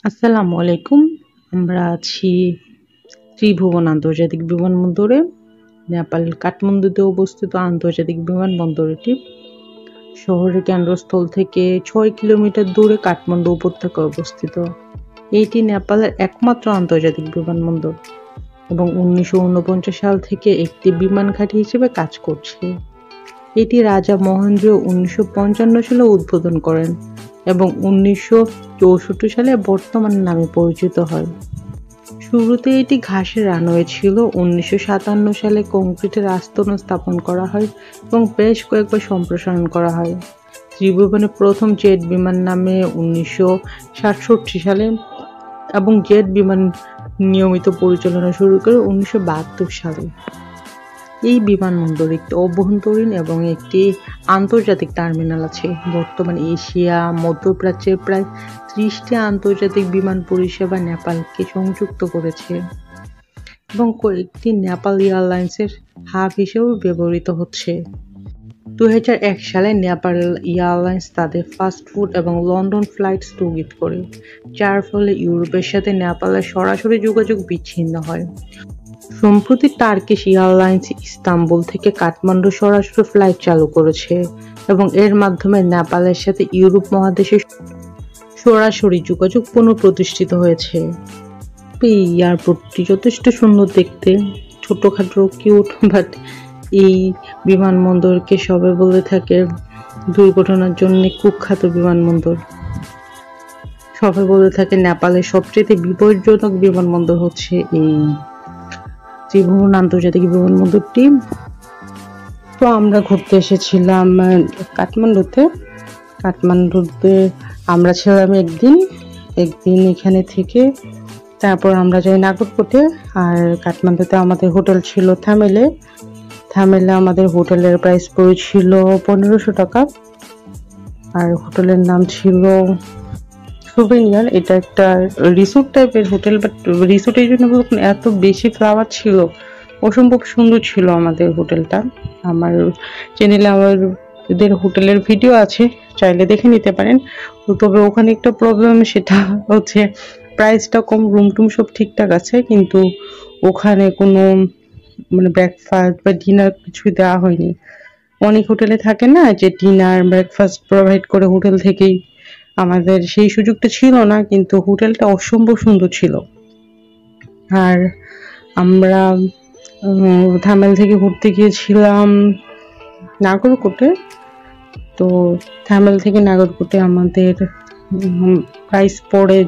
আসসালামু আলাইকুম। আমরা আছি ত্রিভুবন আন্তর্জাতিক বিমানবন্দরে। নেপাল কাঠমান্ডুতে অবস্থিত আন্তর্জাতিক বিমানবন্দর এটি। শহরের কেন্দ্রস্থল থেকে 6 কিলোমিটার দূরে কাঠমান্ডু উপত্যকায় অবস্থিত। এটি নেপালের একমাত্র আন্তর্জাতিক বিমানবন্দর এবং 1949 সাল থেকে একটি বিমান ঘাঁটি হিসেবে কাজ করছে। এটি রাজা মহেন্দ্র 1955 সালে উদ্বোধন করেন এবং 1964 সালে বর্তমান নামে পরিচিত হয়। শুরুতে এটি ঘাসের রানওয়ে ছিল। 1957 সালে কংক্রিটের আস্তরণ স্থাপন করা হয় এবং বেশ কয়েকবার সম্প্রসারণ করা হয়। ত্রিভুবনের প্রথম জেট বিমান নামে 1967 সালে এবং জেট বিমান নিয়মিত পরিচালনা শুরু করে 1972 সালে। এই বিমানবন্দর একটি অভ্যন্তরীণ এবং একটি আন্তর্জাতিক টার্মিনাল আছে। বর্তমানে এশিয়া, মধ্যপ্রাচ্যের প্রায় 30টি আন্তর্জাতিক বিমান পরিষেবা নেপালকে সংযুক্ত করেছে এবং কয়েকটি নেপাল এয়ারলাইন্সের হাব হিসেবেও ব্যবহৃত হচ্ছে। 2001 সালে নেপাল এয়ারলাইন্স তাদের ফাস্ট ফুড এবং লন্ডন ফ্লাইট স্থগিত করে, যার ফলে ইউরোপের সাথে নেপালের সরাসরি যোগাযোগ বিচ্ছিন্ন হয়। সম্প্রতি টার্কিশ এয়ারলাইন্স ইস্তাম্বুল থেকে কাঠমান্ডু সরাসরি ফ্লাইট চালু করেছে এবং এর মাধ্যমে নেপালের সাথে ইউরোপ মহাদেশের সরাসরি যোগাযোগ পুনঃপ্রতিষ্ঠিত হয়েছে। এই এয়ারপোর্টটি যথেষ্ট সুন্দর দেখতে, ছোটখাটো কিউট, বাট এই বিমানবন্দরকে সবাই বলে থাকে দুর্ঘটনার জন্য কুখ্যাত বিমানবন্দর। সবাই বলে থাকে নেপালের সবচেয়ে বিপজ্জনক বিমানবন্দর হচ্ছে এই ত্রিভুবন আন্তর্জাতিক বিমানবন্দরটি। তো আমরা ঘুরতে এসেছিলাম কাঠমান্ডুতে আমরা ছিলাম একদিন এখানে থেকে তারপর আমরা যাই নাগরকোটে। আর কাঠমান্ডুতে আমাদের হোটেল ছিল থামেলে আমাদের হোটেলের প্রাইস পড়েছিল 1500 টাকা। আর হোটেলের নাম ছিল সুভেনিয়ার। এটা একটা রিসোর্ট টাইপের হোটেল, বাট রিসোর্টের জন্য এত বেশি ফ্লাওয়ার ছিল, অসম্ভব সুন্দর ছিল আমাদের হোটেলটা। আমার চ্যানেলে আমাদের হোটেলের ভিডিও আছে, চাইলে দেখে নিতে পারেন। তবে ওখানে একটা প্রবলেম, সেটা হচ্ছে প্রাইসটা কম, রুম টুম সব ঠিকঠাক আছে, কিন্তু ওখানে কোনো ব্রেকফাস্ট বা ডিনার কিছুই দেওয়া হয়নি। অনেক হোটেলে থাকে না যে ডিনার ব্রেকফাস্ট প্রোভাইড করে হোটেল থেকেই, আমাদের সেই সুযোগটা ছিল না, কিন্তু হোটেলটা অসম্ভব সুন্দর ছিল। আর আমরা থামেল থেকে ঘুরতে গিয়েছিলাম নাগরকোটে। তো থামেল থেকে নাগরকোটে আমাদের প্রাইস পড়ে